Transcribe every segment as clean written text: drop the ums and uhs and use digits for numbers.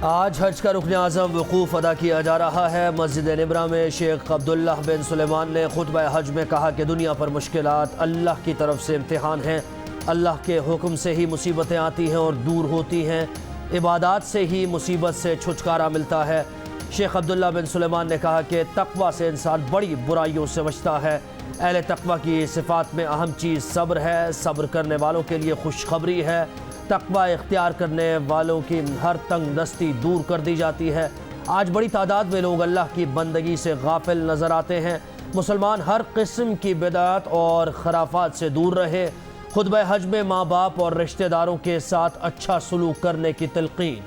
आज हज का रुकन आज़म वकूफ़ अदा किया जा रहा है। मस्जिद निब्रा में शेख अब्दुल्लाह बिन सुलेमान ने खुतबा हज में कहा कि दुनिया पर मुश्किलात अल्लाह की तरफ से इम्तिहान हैं। अल्लाह के हुक्म से ही मुसीबतें आती हैं और दूर होती हैं। इबादात से ही मुसीबत से छुटकारा मिलता है। शेख अब्दुल्लाह बिन सुलेमान ने कहा कि तक़वा से इंसान बड़ी बुराइयों से बचता है। अहले तक़वा की सिफ़ात में अहम चीज़ सब्र है। सब्र करने वालों के लिए खुशखबरी है। तक़वा इख्तियार करने वालों की हर तंग दस्ती दूर कर दी जाती है। आज बड़ी तादाद में लोग अल्लाह की बंदगी से गाफिल नज़र आते हैं। मुसलमान हर किस्म की बिदअत और खराफात से दूर रहे। खुतबा हज में माँ बाप और रिश्तेदारों के साथ अच्छा सलूक करने की तलकीन।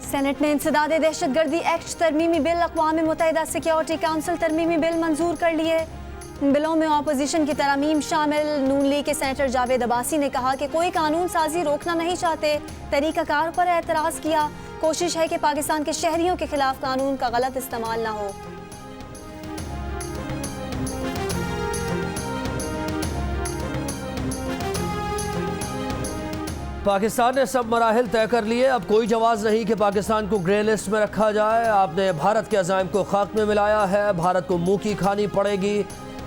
सेनेट ने इंसदादे दहशतगर्दी एक्ट तरमीमी बिल अक़वाम मुत्तहिदा सिक्योरिटी काउंसिल तरमीमी बिल मंजूर कर लिए। बिलों में अपोजिशन की तरमीम शामिल। नून लीग के सेनेटर जावेद अब्बासी ने कहा कि कोई कानून साजी रोकना नहीं चाहते, तरीक़ाकार पर एतराज़ किया। कोशिश है कि पाकिस्तान के शहरियों के खिलाफ कानून का गलत इस्तेमाल ना हो। पाकिस्तान ने सब मराहिल तय कर लिए। अब कोई जवाज़ नहीं कि पाकिस्तान को ग्रे लिस्ट में रखा जाए। आपने भारत के अज़ाइम को खाक में मिलाया है। भारत को मुँह की खानी पड़ेगी।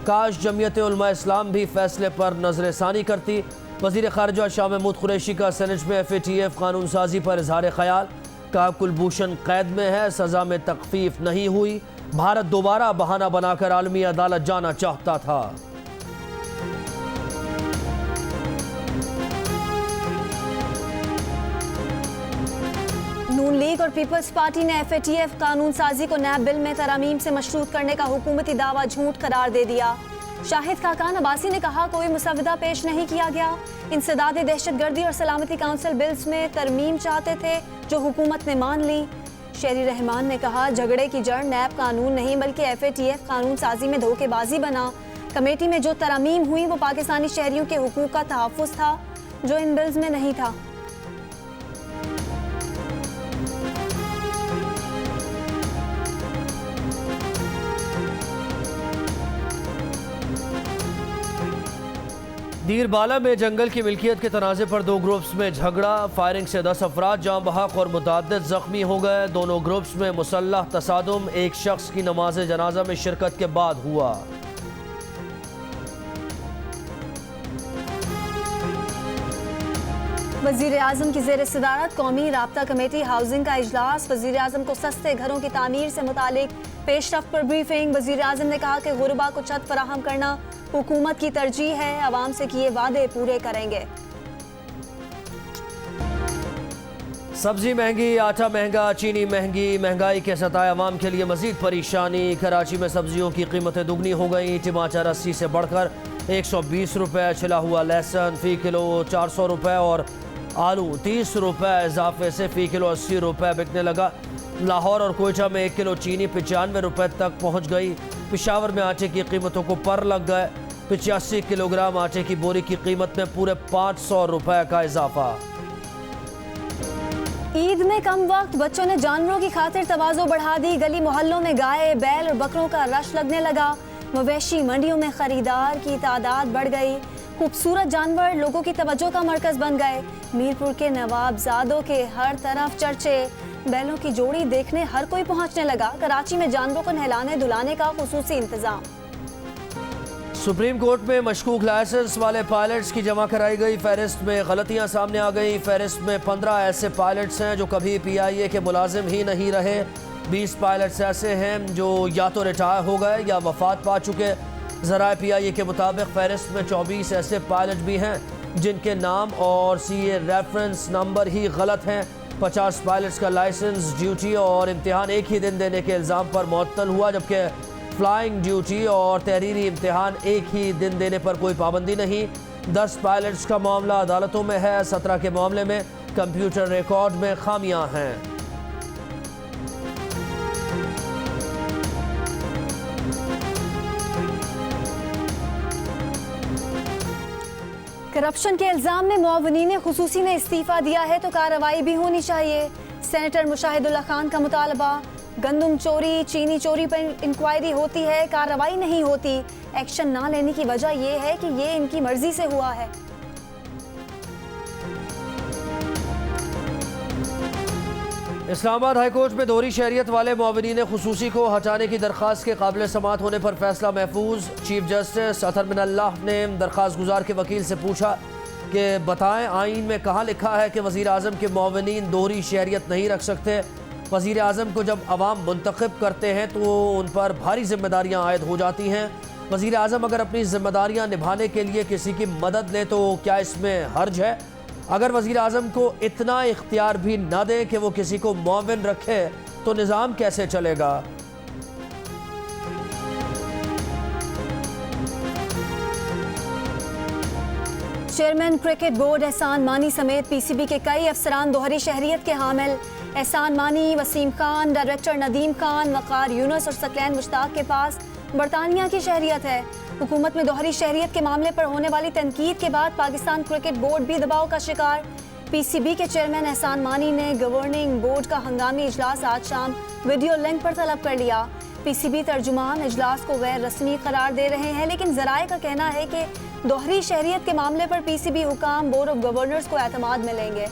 काश जमीयत उलमा इस्लाम भी फैसले पर नज़रसानी करती। वज़ीर ख़ारिजा शाह महमूद कुरैशी का सेनेट में FATF कानून साजी पर इजहार ख्याल। कहा कुलभूषण कैद में है, सज़ा में तखफीफ नहीं हुई। भारत दोबारा बहाना बनाकर आलमी अदालत जाना चाहता था। नून लीग और पीपल्स पार्टी ने FATF कानून साजी को नैब बिल में तरमीम से मशरूत करने का हुकूमती दावा झूठ करार दे दिया। शाहिद खाकान अब्बासी ने कहा कोई मुसवदा पेश नहीं किया गया। इंसदादे दहशतगर्दी और सलामती काउंसिल बिल्स में तरमीम चाहते थे जो हुकूमत ने मान ली। शेरी रहमान ने कहा झगड़े की जड़ नैब कानून नहीं बल्कि FATF कानून साजी में धोखेबाजी बना। कमेटी में जो तरमीम हुई वो पाकिस्तानी शहरियों के हुकूक का तहफ़्फ़ुज़ था जो इन बिल्स में नहीं था। दीरबाला में जंगल की मिल्कियत के तनाज़े पर दो ग्रुप्स में झगड़ा। फायरिंग से 10 अफराद जाँ बहक और मुतअद्दिद ज़ख्मी हो गए। दोनों ग्रुप्स में मुसल्लह तसादुम एक शख्स की नमाज जनाजा में शिरकत के बाद हुआ। वज़ीर आज़म की ज़ेर सदारत कौमी राब्ता कमेटी हाउसिंग का इजलास। वज़ीर आज़म को सस्ते घरों की तामीर से मुतालिक पेशरफ्त पर ब्रीफिंग। वज़ीर आज़म ने कहा कि गुरबा को छत फराहम करना हुकूमत की तरजीह है। आवाम से किए वादे पूरे करेंगे। सब्जी महंगी, आटा महंगा, चीनी महंगी। महंगाई के सताए अवाम के लिए मजीद परेशानी। कराची में सब्जियों की कीमतें दुगनी हो गई। टमाटर 80 से बढ़कर 120 रुपये। छिला हुआ लहसुन फ़ी किलो 400 रुपये और आलू 30 रुपये इजाफे से फ़ी किलो 80 रुपये बिकने लगा। लाहौर और कोयटा में 1 किलो चीनी 95 रुपये तक पहुँच गई। पेशावर में आटे की कीमतों को पर लग गए। 85 किलोग्राम आटे की बोरी की कीमत में पूरे 500 रुपये का इजाफा। ईद में कम वक्त बच्चों ने जानवरों की खातिर तवाज़ो बढ़ा दी। गली मोहल्लों में गाय, बैल और बकरों का रश लगने लगा। मवेशी मंडियों में खरीदार की तादाद बढ़ गई। खूबसूरत जानवर लोगों की तवज्जो का मरकज बन गए। मीरपुर के नवाबजादों के हर तरफ चर्चे। बैलों की जोड़ी देखने हर कोई पहुंचने लगा। कराची में जानवरों को नहलाने धुलाने का खुसूसी इंतजाम। सुप्रीम कोर्ट में मशकूक लाइसेंस वाले पायलट्स की जमा कराई गई। फहरिस्त में गलतियां सामने आ गई। फहरिस्त में 15 ऐसे पायलट्स हैं जो कभी PIA के मुलाजिम ही नहीं रहे। 20 पायलट्स ऐसे हैं जो या तो रिटायर हो गए या वफात पा चुके। ज़राए PIA के मुताबिक फहरिस्त में 24 ऐसे पायलट भी हैं जिनके नाम और CA रेफरेंस नंबर ही गलत हैं। 50 पायलट्स का लाइसेंस, ड्यूटी और इम्तिहान एक ही दिन देने के इल्ज़ाम पर मुअत्तल हुआ, जबकि फ्लाइंग ड्यूटी और तहरीरी इम्तिहान एक ही दिन देने पर कोई पाबंदी नहीं। 10 पायलट्स का मामला अदालतों में है। 17 के मामले में कंप्यूटर रिकॉर्ड में खामियां हैं। करप्शन के इल्जाम में मुआवनीन खुसूसी ने इस्तीफा दिया है तो कार्रवाई भी होनी चाहिए। सेनेटर मुशाहिदुल्लाह खान का मुतालबा। गंदम चोरी, चीनी चोरी पर इंक्वायरी होती है, कार्रवाई नहीं होती। एक्शन ना लेने की वजह यह है कि ये इनकी मर्जी से हुआ है। इस्लामाबाद हाईकोर्ट में दोहरी शहरियत वाले मुअव्विनीन खुसूसी को हटाने की दरख्वास्त के काबिल समाअत होने पर फैसला महफूज। चीफ जस्टिस अतर मिनल्लाह ने दरख्वास्त गुजार के वकील से पूछा कि बताएं आइन में कहाँ लिखा है कि वज़ीर आज़म के मुअव्विनीन दोहरी शहरियत नहीं रख सकते। वज़ीर आज़म को जब अवाम मुंतखब करते हैं तो उन पर भारी जिम्मेदारियाँ आयद हो जाती हैं। वज़ीर आज़म अगर अपनी जिम्मेदारियाँ निभाने के लिए किसी की मदद लें तो क्या इसमें हर्ज है? अगर वज़ीर आज़म को इतना इख्तियार भी न दें कि वो किसी को मुअव्विन रखे तो निज़ाम कैसे चलेगा? चेयरमैन क्रिकेट बोर्ड एहसान मानी समेत पीसीबी के कई अफसरान दोहरी शहरियत के हामिल। एहसान मानी, वसीम खान, डायरेक्टर नदीम खान, वक़ार यूनुस और सकलैन मुश्ताक के पास बरतानिया की शहरियत है। हुकूमत में दोहरी शहरियत के मामले पर होने वाली तनकीद के बाद पाकिस्तान क्रिकेट बोर्ड भी दबाव का शिकार। पीसीबी के चेयरमैन एहसान मानी ने गवर्निंग बोर्ड का हंगामी इजलास आज शाम वीडियो लिंक पर तलब कर लिया। पीसीबी तर्जुमान इजलास को गैर रस्मी करार दे रहे हैं, लेकिन जराए का कहना है कि दोहरी शहरियत के मामले पर पीसीबी हुकाम बोर्ड ऑफ गवर्नर्स को एतमाद मिलेंगे।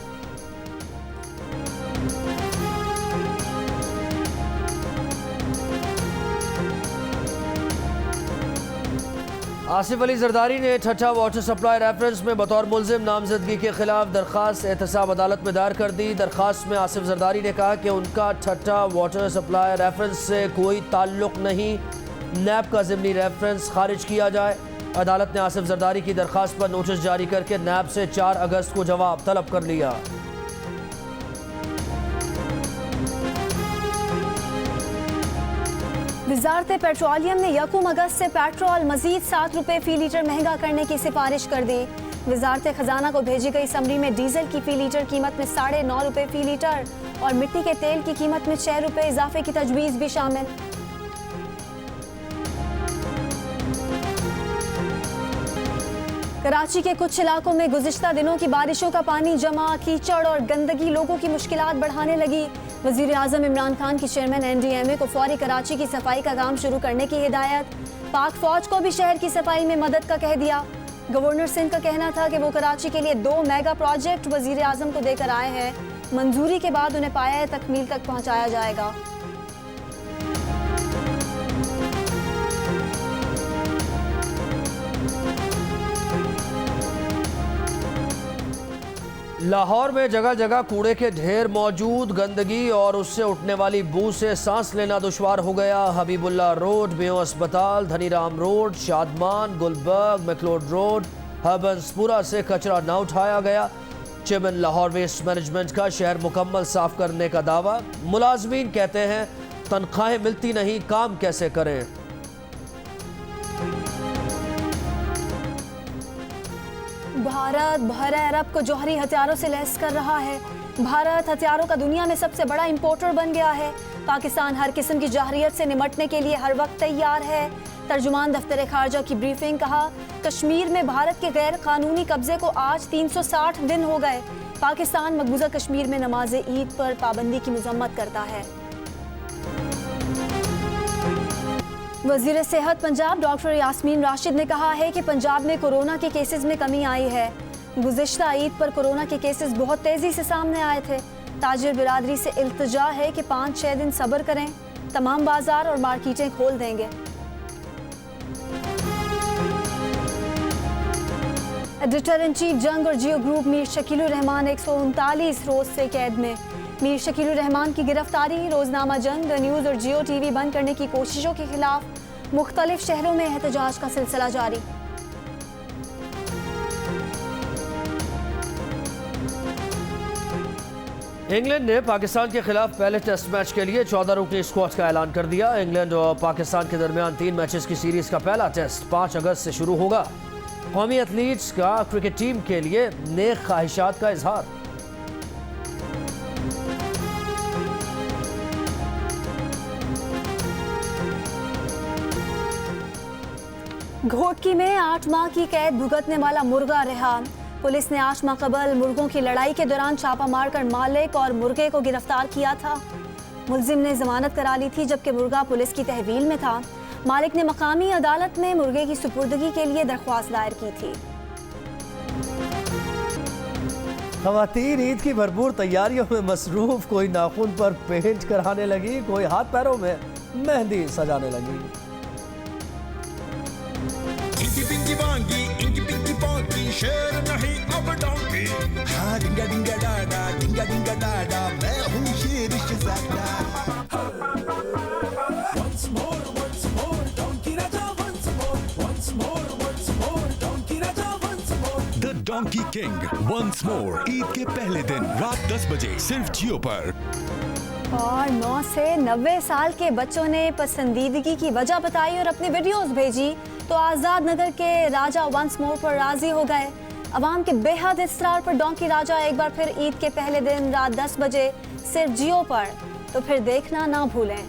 आसिफ अली जरदारी ने ठट्ठा वाटर सप्लाई रेफरेंस में बतौर मुल्जिम नामजदगी के खिलाफ दरख्वास्त एहतसाब अदालत में दायर कर दी। दरख्वास्त में आसिफ जरदारी ने कहा कि उनका ठट्ठा वाटर सप्लाई रेफरेंस से कोई ताल्लुक नहीं, नैब का ज़िमनी रेफरेंस खारिज किया जाए। अदालत ने आसिफ जरदारी की दरख्वास्त पर नोटिस जारी करके नैब से 4 अगस्त को जवाब तलब कर लिया। वजारत पेट्रोलियम ने 1 अगस्त से पेट्रोल मजीद 7 रुपये फ़ी लीटर महंगा करने की सिफारिश कर दी। वजारत खजाना को भेजी गई समरी में डीजल की फ़ी लीटर कीमत में 9.5 रुपये फ़ी लीटर और मिट्टी के तेल की कीमत में 6 रुपये इजाफे की तजवीज़ भी शामिल। कराची के कुछ इलाकों में गुज़िश्ता दिनों की बारिशों का पानी जमा, कीचड़ और गंदगी लोगों की मुश्किलात बढ़ाने लगी। वज़ीर आज़म इमरान खान की चेयरमैन NDMA को फौरी कराची की सफाई का काम शुरू करने की हिदायत। पाक फौज को भी शहर की सफाई में मदद का कह दिया। गवर्नर सिंध का कहना था कि वो कराची के लिए 2 मेगा प्रोजेक्ट वज़ीर आज़म को देकर आए हैं। मंजूरी के बाद उन्हें पाया तकमील तक पहुँचाया जाएगा। लाहौर में जगह जगह कूड़े के ढेर मौजूद, गंदगी और उससे उठने वाली बू से सांस लेना दुश्वार हो गया। हबीबुल्लाह रोड, मेयो अस्पताल, धनीराम रोड, शादमान, गुलबर्ग, मैक्लोड रोड, हबंसपुरा से कचरा न उठाया गया। चेयरमैन लाहौर वेस्ट मैनेजमेंट का शहर मुकम्मल साफ करने का दावा। मुलाजमीन कहते हैं तनख्वाहें मिलती नहीं, काम कैसे करें। भारत बहर अरब को जौहरी हथियारों से लैस कर रहा है। भारत हथियारों का दुनिया में सबसे बड़ा इंपोर्टर बन गया है। पाकिस्तान हर किस्म की जाहरियत से निमटने के लिए हर वक्त तैयार है। तर्जुमान दफ्तर खारजा की ब्रीफिंग। कहा, कश्मीर में भारत के गैर कानूनी कब्जे को आज 360 दिन हो गए। पाकिस्तान मकबूजा कश्मीर में नमाज ईद पर पाबंदी की मजम्मत करता है। वज़ीर सेहत पंजाब डॉक्टर यास्मीन राशिद ने कहा है कि पंजाब में कोरोना के केसेस में कमी आई है। गुज़िश्ता ईद पर कोरोना के केसेस बहुत तेज़ी से सामने आए थे। ताजिर बिरादरी से इल्तिजा है कि 5-6 दिन सब्र करें, तमाम बाजार और मार्केटें खोल देंगे। एडिटर इन चीफ जंग और जियो ग्रुप मीर शकीलुर रहमान 139 रोज से कैद में। मीर शकीलुर रहमान की गिरफ्तारी, रोजनामा जंग, द न्यूज़ और जियो टीवी बंद करने की कोशिशों के खिलाफ मुख्तलिफ शहरों में एहतजाज का सिलसिला जारी। इंग्लैंड ने पाकिस्तान के खिलाफ पहले टेस्ट मैच के लिए 14 रुकनी स्क्वाड का ऐलान कर दिया। इंग्लैंड और पाकिस्तान के दरमियान 3 मैचेस की सीरीज का पहला टेस्ट 5 अगस्त से शुरू होगा। कौमी एथलीट्स का क्रिकेट टीम के लिए नेक ख्वाहिशात का इजहार। घोटकी में 8 माह की कैद भुगतने वाला मुर्गा रिहा। पुलिस ने 8 माह कबल मुर्गों की लड़ाई के दौरान छापा मारकर मालिक और मुर्गे को गिरफ्तार किया था। मुलजिम ने जमानत करा ली थी, जबकि मुर्गा पुलिस की तहवील में था। मालिक ने मकामी अदालत में मुर्गे की सुपुर्दगी के लिए दरख्वास्त दायर की थी। ख़वातीन ईद की भरपूर तैयारियों में मसरूफ, कोई नाखून पर पेंट कराने लगी, कोई हाथ पैरों में मेहंदी सजाने लगी। इंकी पिंकी बांगी, इंकी पिंकी पॉन्की, शेर नहीं अब डोंकी। हाँ डिंगा डिंगा डाडा, मैं हूँ शेर शहजादा। Once more, donkey raja, once more, donkey raja, once more। The donkey king once more, Eid के पहले दिन रात 10 बजे सिर्फ जियो पर। और 9 से 90 साल के बच्चों ने पसंदीदगी की वजह बताई और अपनी वीडियोस भेजी तो आज़ाद नगर के राजा वंस मोर पर राजी हो गए। अवाम के बेहद इसरार पर डोंकी राजा एक बार फिर ईद के पहले दिन रात 10 बजे सिर्फ जियो पर, तो फिर देखना ना भूलें।